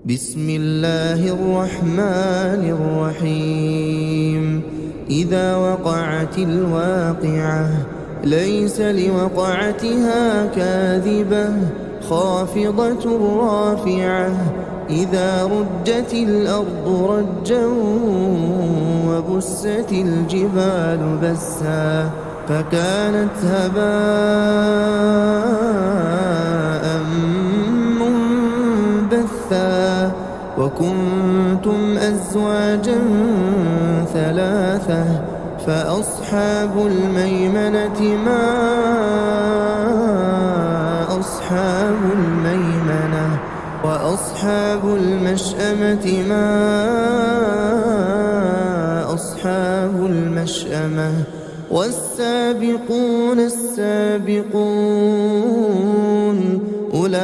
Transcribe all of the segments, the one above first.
بسم الله الرحمن الرحيم إذا وقعت الواقعة ليس لوقعتها كاذبة خافضة رافعة إذا رجت الأرض رجا وبست الجبال بسا فكانت هباء منبثا وكنتم أزواجا ثلاثة فأصحاب الميمنة ما أصحاب الميمنة وأصحاب المشأمة ما أصحاب المشأمة والسابقون السابقون أولئك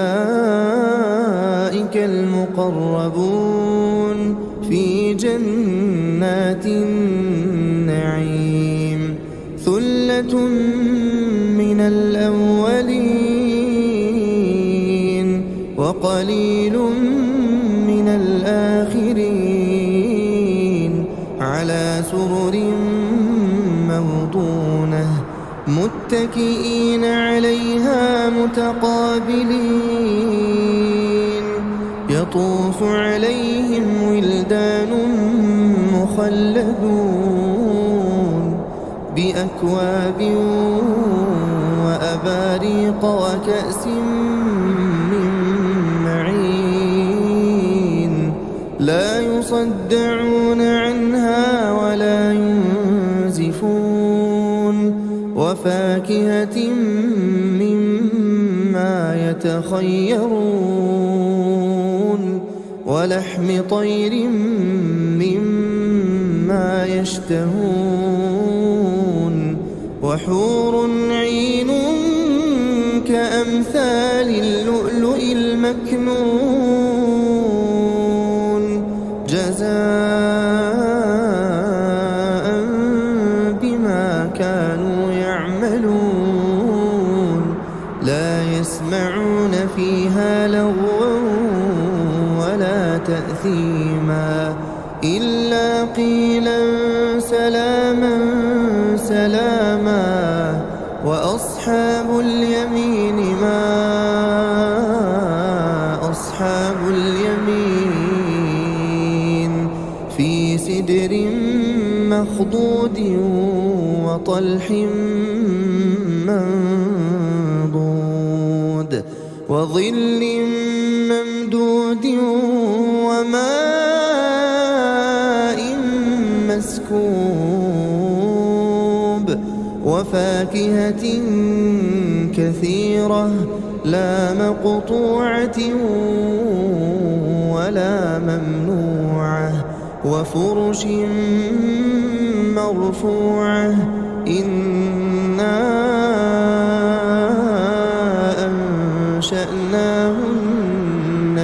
المقربون في جنات النعيم ثلة من الأولين وقليل من الآخرين على سرر موضونة متكئين عليها متقابلين يطوف عليهم ولدان مخلدون بأكواب وأباريق وكأس من معين لا يصدعون عنها ولا ينزفون وفاكهة مما يتخيرون ولحم طير مما يشتهون وحور عين كأمثال اللؤلؤ المكنون جزاء بما كانوا يعملون لا يسمعون فيها لغوا ولا تأثيما إلا قيلا سلاما سلاما وأصحاب اليمين ما أصحاب اليمين في سدر مخضود وطلح منضود وظل ممدود وماء مسكوب وفاكهة كثيرة لا مقطوعة ولا ممنوعة وفرش مرفوعة إنا أنشأناهن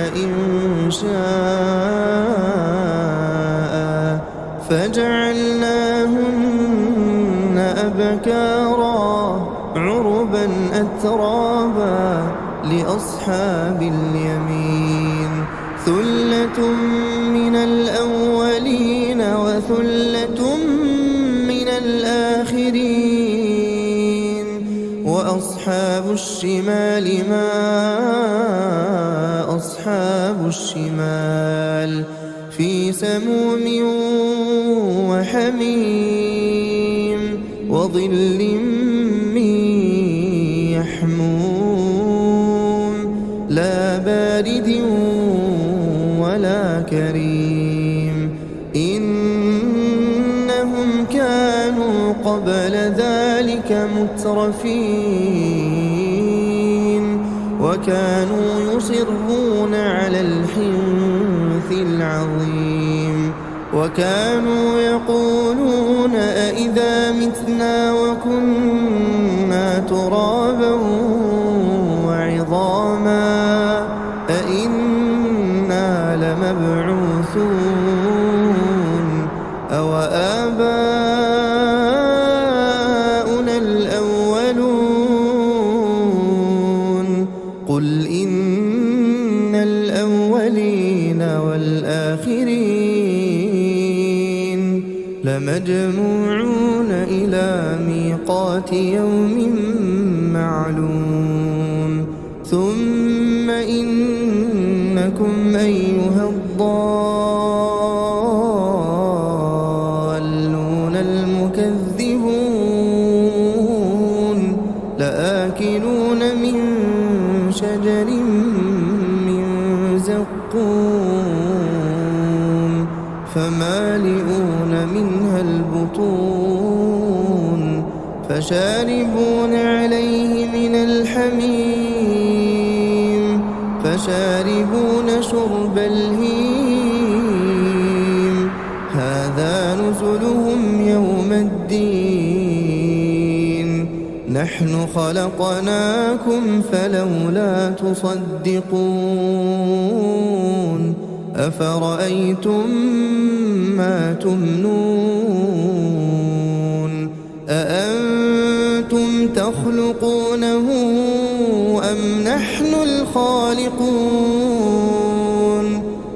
إنشاء فجعلناهن أبكارا عربا أترابا لأصحاب اليمين ثلة من الأولين وثلة من الآخرين وأصحاب الشمال ما أصحاب الشمال في سموم وحميم وظل من يحموم لا بارد ولا كريم إنهم كانوا قبل ذلك مترفين وكانوا يصرون على الحنث العظيم وكانوا يقولون أئذا متنا وكنا ترابا وعظاما أئنا لمبعوثون أو آباؤنا الأولون قل إن الأولين الأولين والآخرين لمجموعون إلى ميقات يوم معلوم ثم إنكم أيها الضالون المكذبون لآكلون من شجر من زقوم فمالئون منها البطون فشاربون عليه من الحميم فشاربون شرب الهيم هذا نزلهم يوم الدين نحن خلقناكم فلولا تصدقون أفرأيتم ما تمنون أأنتم تخلقونه أم نحن الخالقون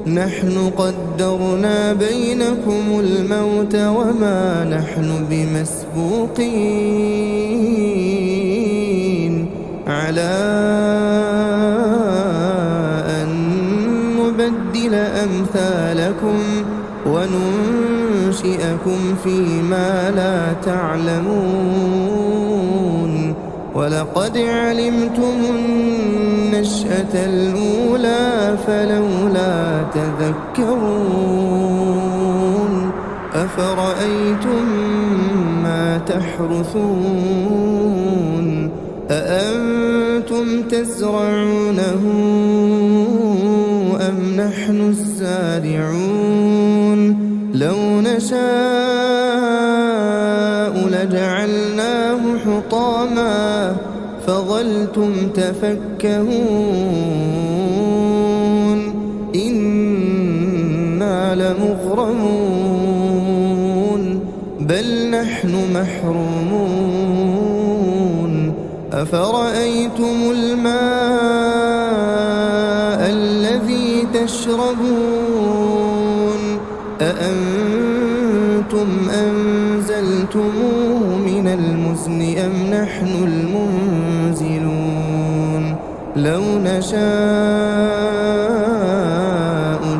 نحن قدرنا بينكم الموت وما نحن بمسبوقين على أن نبدل أمثالكم وننشئكم فيما لا تعلمون ولقد علمتم النشأة الأولى فلولا تذكرون أفرأيتم ما تحرثون أأنتم تزرعونه أم نحن الزارعون لو نشاء لجعلناه حطاما فظلتم تفكهون إنا لمغرمون بل نحن محرومون أفرأيتم الماء الذي تشربون أأنتم أنزلتموه من المزن أم نحن المنزلون لو نشاء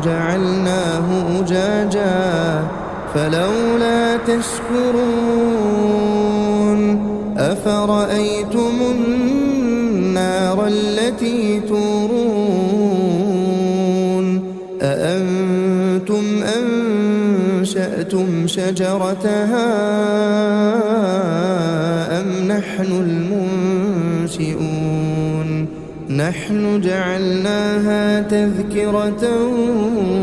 جعلناه أجاجا فلولا تشكرون أفرأيتم النار التي تورون أأنتم أنشأتم شجرتها أم نحن المنشئون نحن جعلناها تذكرة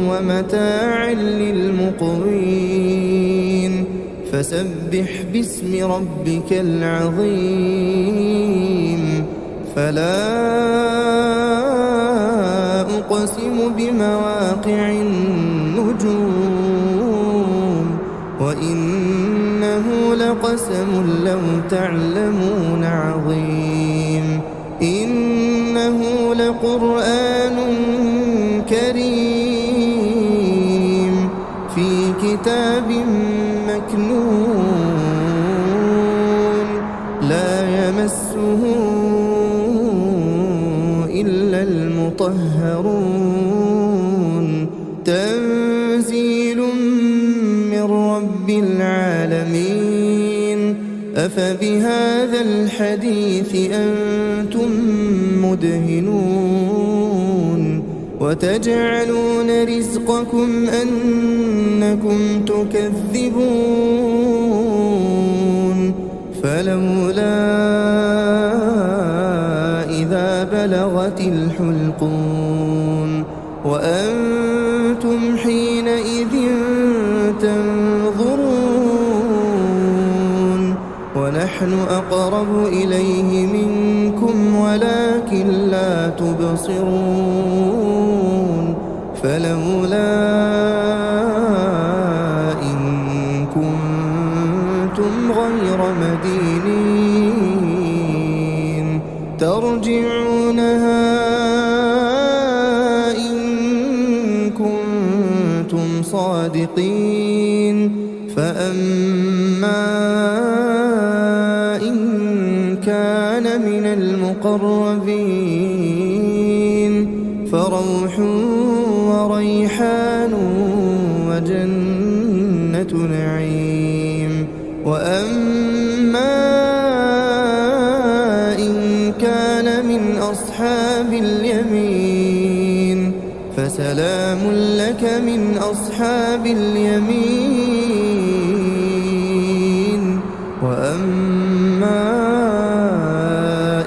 ومتاعا للمقوين فسبح باسم ربك العظيم فلا أقسم بمواقع النجوم وإنه لقسم لو تعلمون عظيم إنه لقرآن كريم في كتاب مكنون لا يمسه إلا المطهرون تنزيل من رب العالمين أفبهذا الحديث أنتم مدهنون وتجعلون رزقكم أنكم تكذبون فلولا إذا بلغت الحلقون وأنتم حينئذ تنظرون ونحن أقرب إليه منكم ولكن لا تبصرون فلولا إن كنتم غير مدينين ترجعونها إن كنتم الصادقين فأما إن كان من المقربين فروح وريحان وجنة نعيم وأما إن كان من أصحاب اليمين فسلام لك من أصحاب اليمين وأما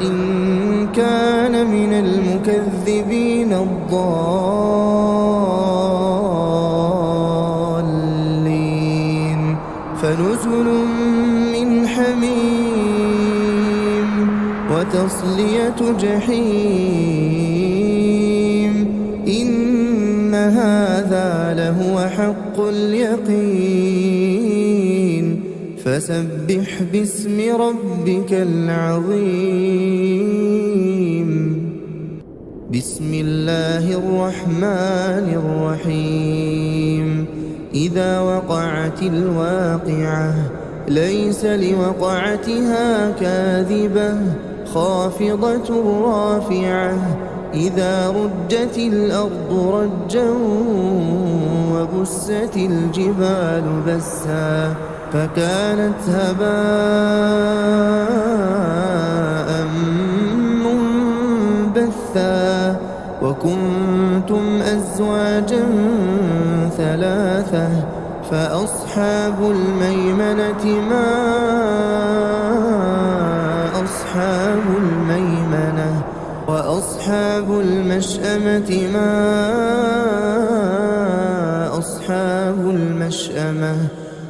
إن كان من المكذبين الضالين فنزل من حميم وتصلية جحيم إن هذا لهو حق اليقين فسبح باسم ربك العظيم بسم الله الرحمن الرحيم إذا وقعت الواقعة ليس لوقعتها كاذبة خافضة رافعة إذا رجت الأرض رجا وبست الجبال بسا فكانت هباء منبثا وكنتم أزواجا ثلاثة فأصحاب الميمنة ما أصحاب الميمنة وأصحاب المشأمة ما أصحاب المشأمة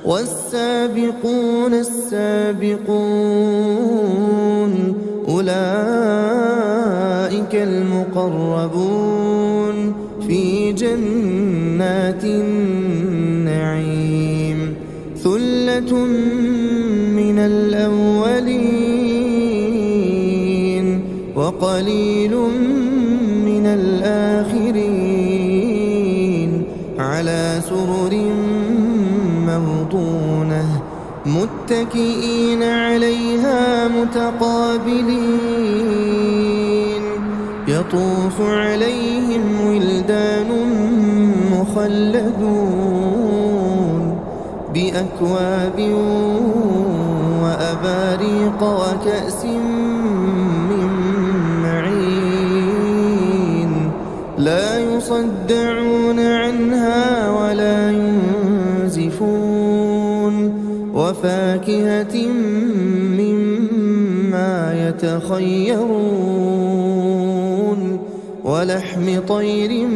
والسابقون السابقون أولئك المقربون في جنات النعيم ثلة من الأولين وقليل من الآخرين على سرر موضونة متكئين عليها متقابلين يطوف عليهم ولدان مخلدون بأكواب وأباريق وكأس من معين لا يصدعون عنها ولا ينزفون وفاكهة مما يتخيرون ولحم طير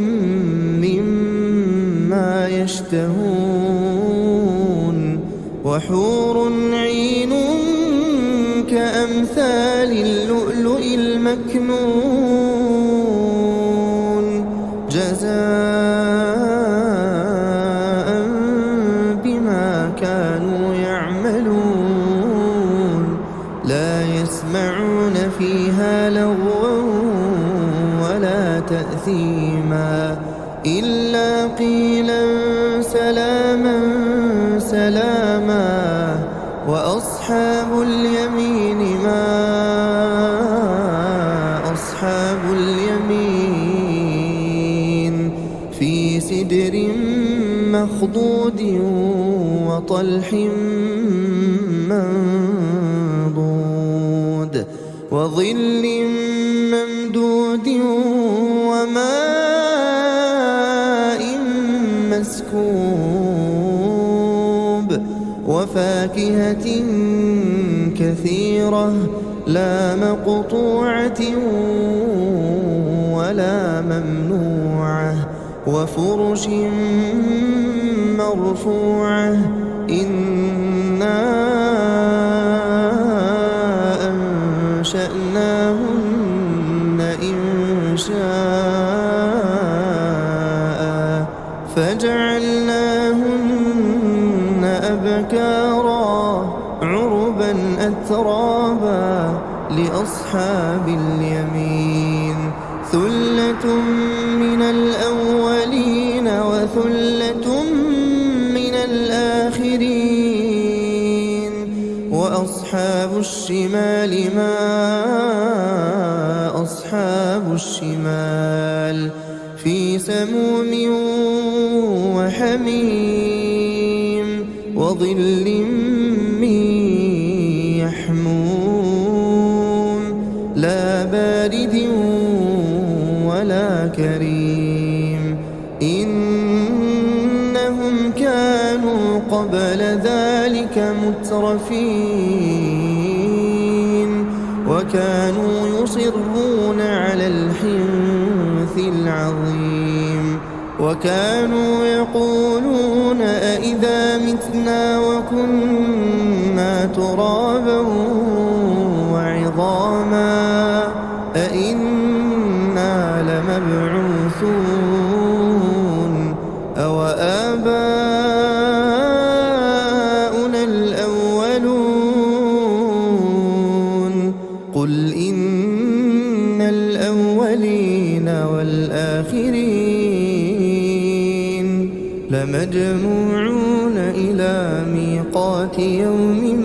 مما يشتهون وحور عين كأمثال اللؤلؤ المكنون جزاء بما كانوا يعملون لا يسمعون فيها لغوا ولا تأثيما إلا قيلا سلاما سلاما وأصحاب اليمين ما أصحاب اليمين في سدر مخضود وطلح منضود وظل ممدود وماء مسكوب وفاكهة كثيرة لا مقطوعة ولا ممنوعة وفرش مرفوعة إنا أنشأناهن إنشاء فجعلناهن أبكارا عربا أترابا لأصحاب اليمين ثلة من الأولين وثلة الشمال ما أصحاب الشمال في سموم وحميم وظل من يحموم لا بارد ولا كريم إنهم كانوا قبل ذلك مترفين وكانوا يصرون على الحنث العظيم وكانوا يقولون أئذا متنا وكنا ترابا وعظاما أئنا لمبعوثون أو آباؤنا الأولون قل إن الأولين والآخرين لمجموعون إلى ميقات يوم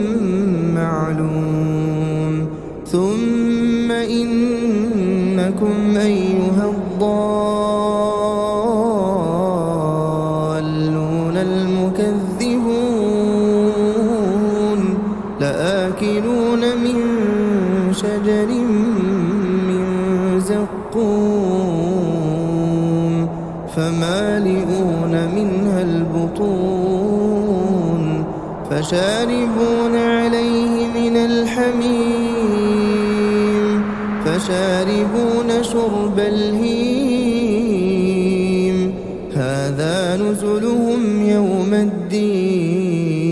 معلوم ثم إنكم أيها الضالون المكذبون لآكلون من شجر من زقوم فمالئون منها البطون فشاربون عليه من الحميم فشاربون شرب الهيم هذا نزلهم يوم الدين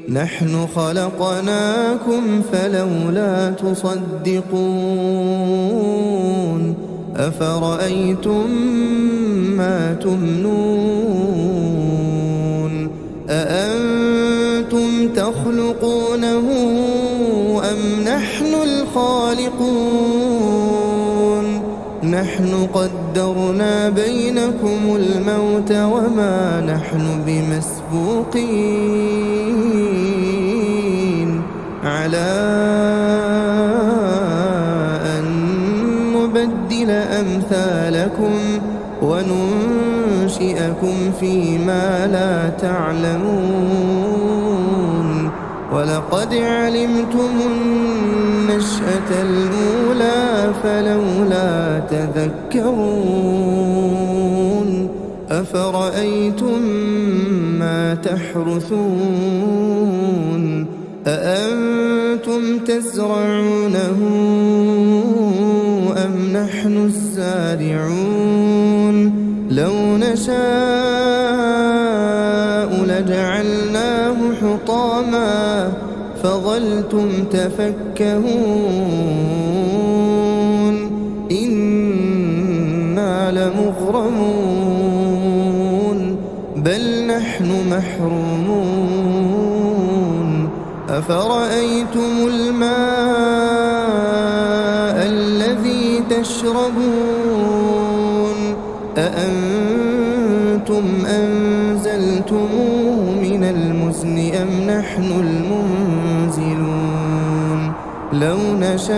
نحن خلقناكم فلولا تصدقون أفرأيتم ما تمنون أأنتم تخلقونه أم نحن الخالقون نحن قدرنا بينكم الموت وما نحن بمسبوقين على أن نبدل أمثالكم وننشئكم فيما لا تعلمون ولقد علمتم النشأة الأولى فلولا تذكرون أفرأيتم ما تحرثون أأنتم تزرعونه أم نحن الزارعون لو نشاء لجعلناه حطاما فظلتم تفكهون إنا لمغرمون بل نحن محرومون أفرأيتم الماء الذي تشربون أأنتم أنزلتموه من المزن أم نحن المنزلون لو نشاء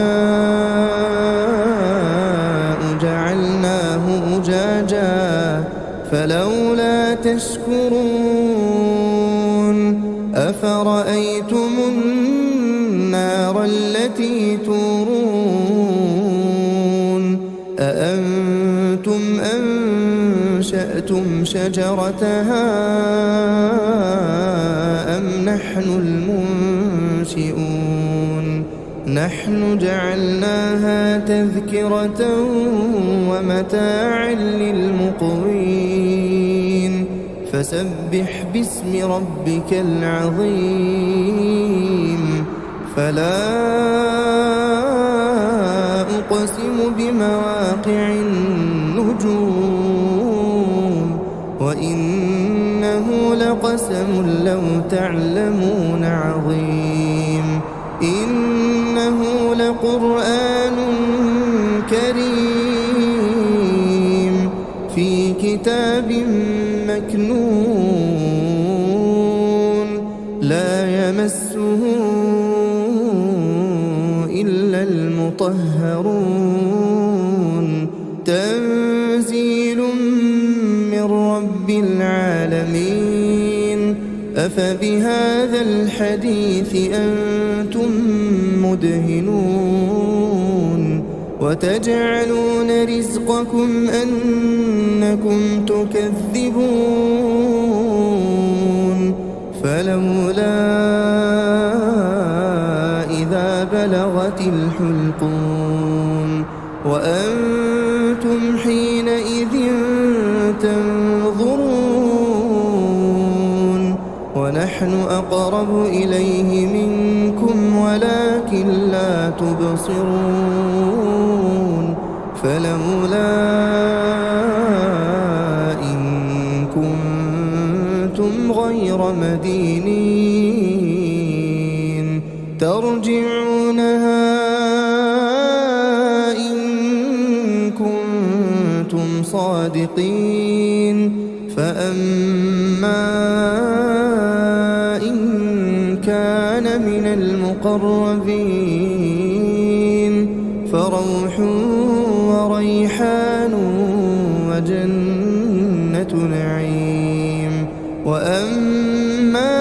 جعلناه أجاجا فلولا تشكرون أفرأيتم النار التي تورون أأنتم أنشأتم شجرتها أم نحن المنشئون نحن جعلناها تذكرة ومتاعا للمقوين فسبح باسم ربك العظيم فلا أقسم بمواقع النجوم وإنه لقسم لو تعلمون عظيم إنه لقرآن كريم في كتاب مكنون لا يمسه المطهرون تنزيل من رب العالمين أفبهذا الحديث أنتم مدهنون وتجعلون رزقكم أنكم تكذبون فلولا إذا بلغت الحلقوم وأنتم حينئذ تنظرون ونحن أقرب إليه منكم ولكن لا تبصرون فلولا إن كنتم غير مدينين ترجعونها إن كنتم صادقين فأما إن كان من المقربين فروح وريحان وجنة نعيم وأما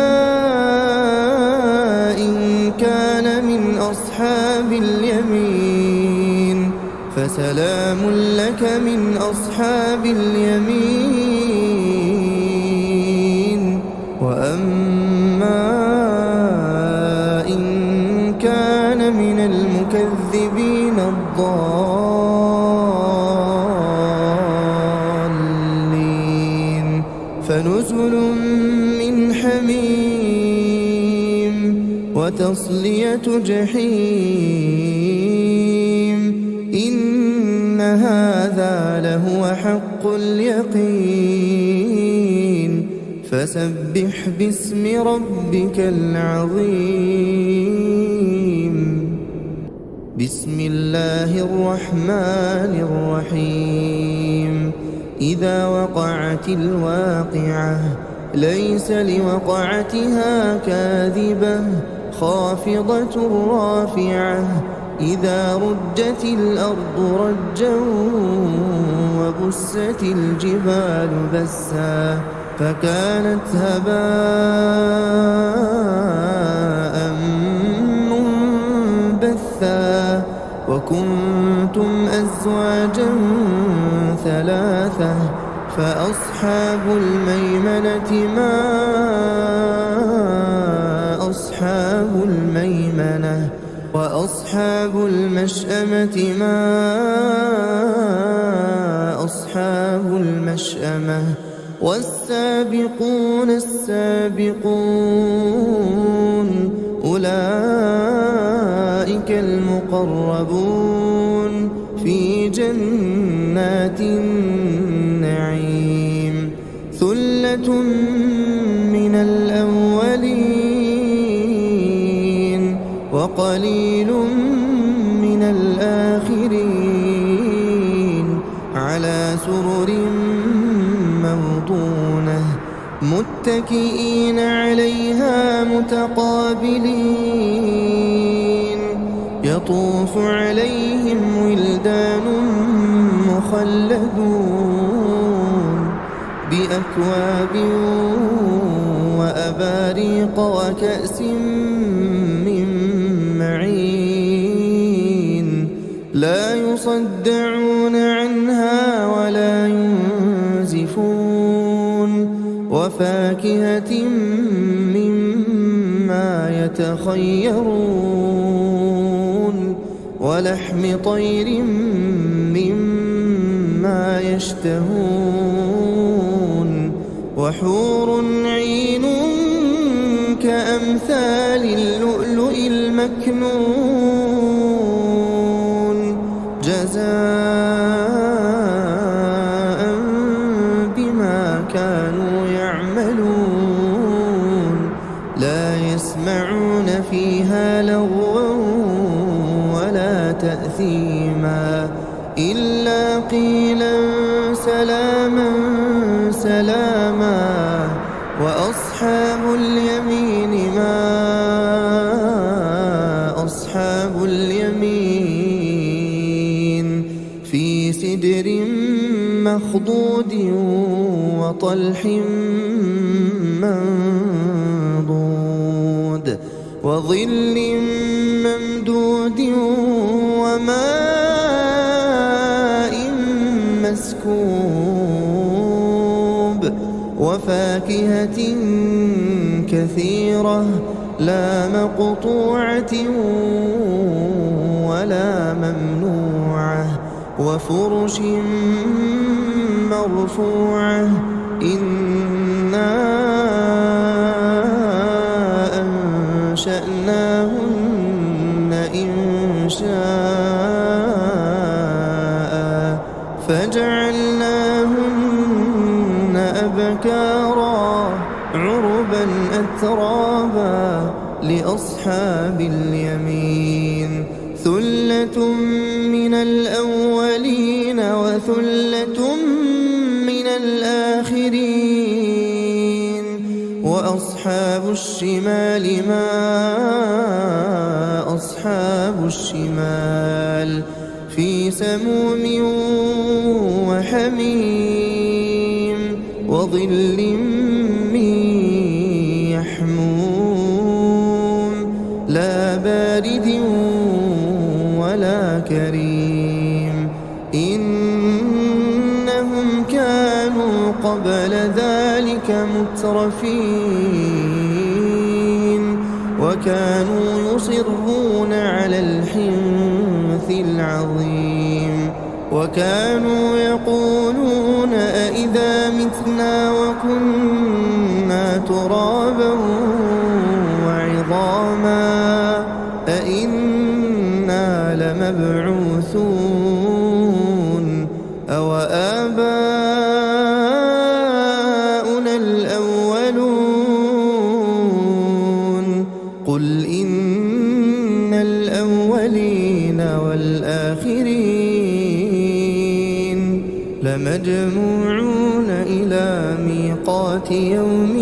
إن كان من أصحاب اليمين فسلام لك من أصحاب اليمين وأما إن كان من المكذبين الضالين فنزل من حميم وتصلية جحيم إن هذا لهو حق اليقين فسبح باسم ربك العظيم بسم الله الرحمن الرحيم إذا وقعت الواقعة ليس لوقعتها كاذبة خافضة رافعة إذا رجت الأرض رجا وبست الجبال بسا فكانت هباء منبثا وكنتم أزواجا ثلاثة فأصحاب الميمنة ما أصحاب الميمنة وأصحاب المشأمة ما أصحاب المشأمة والسابقون السابقون أولئك المقربون في جنات النعيم ثلة من الأولين وقليل من الآخرين على سرر موضونة متكئين عليها متقابلين يطوف عليهم ولدان مخلدون بأكواب وأباريق وكأس من معين لا يصدعون عنها ولا ينزفون وفاكهة مما يتخيرون ولحم طير مما يشتهون وحور عين كأمثال اللؤلؤ المكنون جزاء بما كانوا يعملون لا يسمعون فيها لغوا ولا تأثيما إلا قيلا سلاما سلاما وأصحاب اليمين ما أصحاب اليمين مخضود وطلح منضود وظل ممدود وماء مسكوب وفاكهة كثيرة لا مقطوعة ولا ممنوعة وفرش مرفوعة إنا أنشأناهن إنشاء فجعلناهن أبكارا عربا أترابا لأصحاب اليمين ثلة من الأولين وثلة من الآخرين وأصحاب الشمال ما أصحاب الشمال في سموم وحميم وظل من يحموم لا بارد ولا كريم إنهم كانوا قبل ذلك مترفين وكانوا يصرون على الحنث العظيم وكانوا يقولون أئذا متنا وكنا ترابا وعظاما أئنا لمبعوثون أو آباؤنا الأولون قل إن الأولين والآخرين لمجموعون إلى ميقات يوم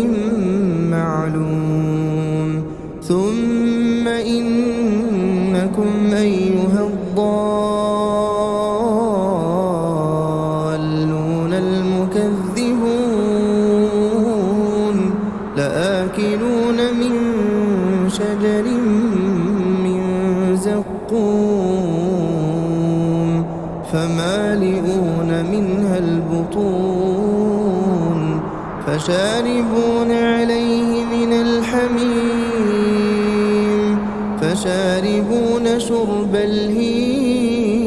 معلوم ثم إنكم أيها الضالون المكذبون لآكلون من شجر من زقوم فمالئون منها البطون فشاربون عليه من الحميم فشاربون شرب الهيم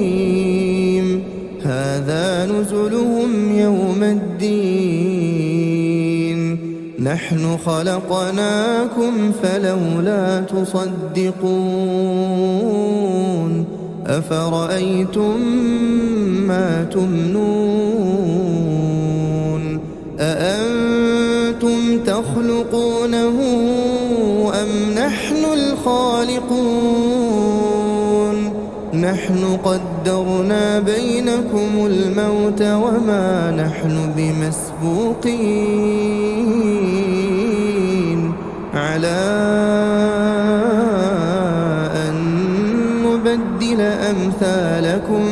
هذا نزلهم يوم الدين نحن خلقناكم فلولا تصدقون أفرأيتم ما تمنون أأنتم تخلقونه أم نحن الخالقون نحن قدرنا بينكم الموت وما نحن بمسبوقين على أن نبدل أمثالكم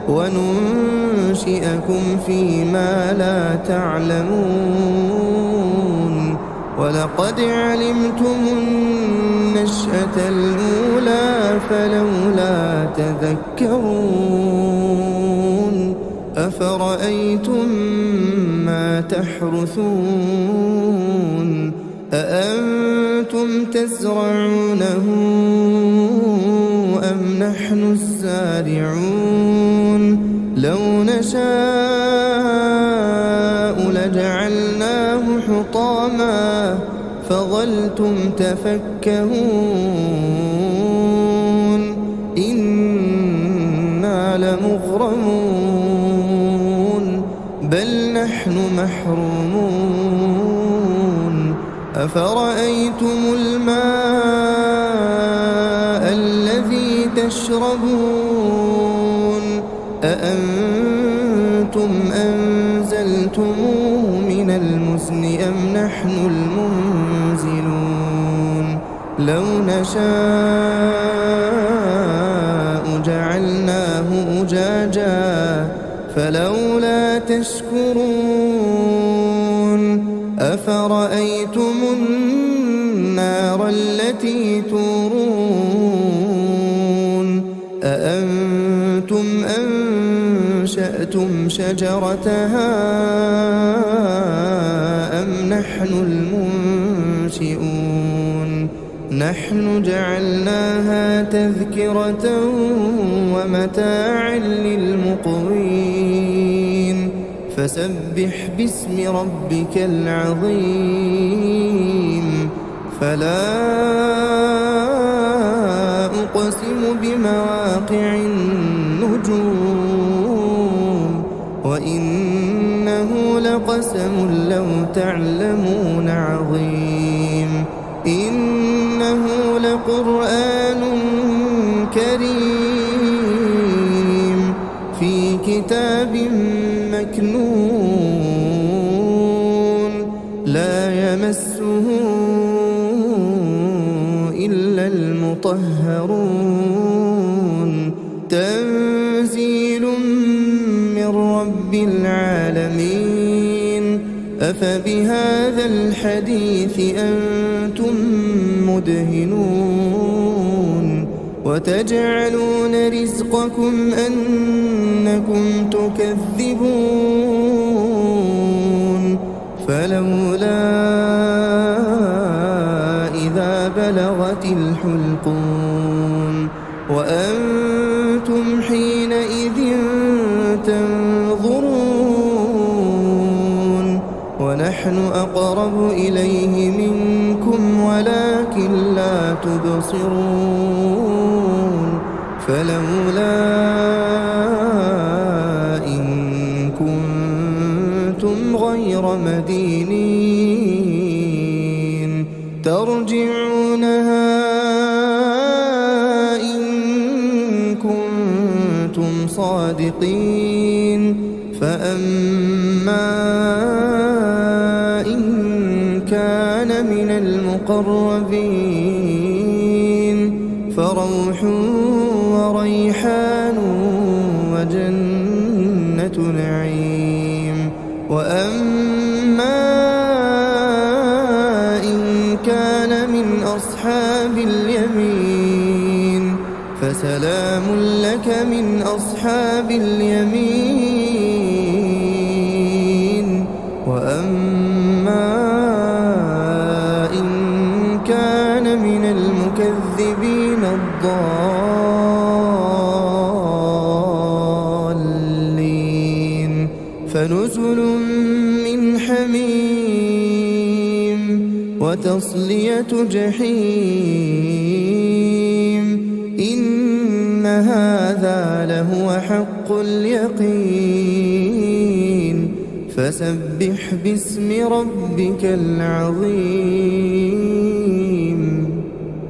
وننشئكم فيما لا تعلمون ولقد علمتم النشأة الأولى فلولا تذكرون أفرأيتم ما تحرثون أأنتم تزرعونه أم نحن الزارعون لو نشاء لجعلناه حطاما فظلتم تفكهون إنا لمغرمون بل نحن محرومون أفرأيتم الماء الذي تشربون أأنتم أنزلتموه من المزن أم نحن المنزلون لو نشاء جعلناه أجاجا فلولا تشكرون أفرأيتم النار التي تورون أأنتم أنشأتم شجرتها أم نحن المنشئون نحن جعلناها تذكرة ومتاعا للمقوين فسبح باسم ربك العظيم فلا أقسم بمواقع النجوم وإنه لقسم لو تعلمون عظيم إنه لقرآن كريم في كتاب مكنون لا يمسه إلا المطهرون تنزيل من رب العالمين أفبهذا الحديث أنتم مدهنون وتجعلون رزقكم أنكم تكذبون فلولا إذا بلغت الحلقون وأنتم حينئذ تنظرون ونحن أقرب إليه منكم ولكن لا تبصرون فلولا إن كنتم غير مدينين ترجعونها إن كنتم صادقين فأما إن كان من المقربين فروح وريحان وجنة نعيم وأما إن كان من أصحاب اليمين فسلام لك من أصحاب اليمين وأما إن كان من المكذبين الضالين فنزل من حميم وتصلية جحيم إن هذا لهو حق اليقين فسبح باسم ربك العظيم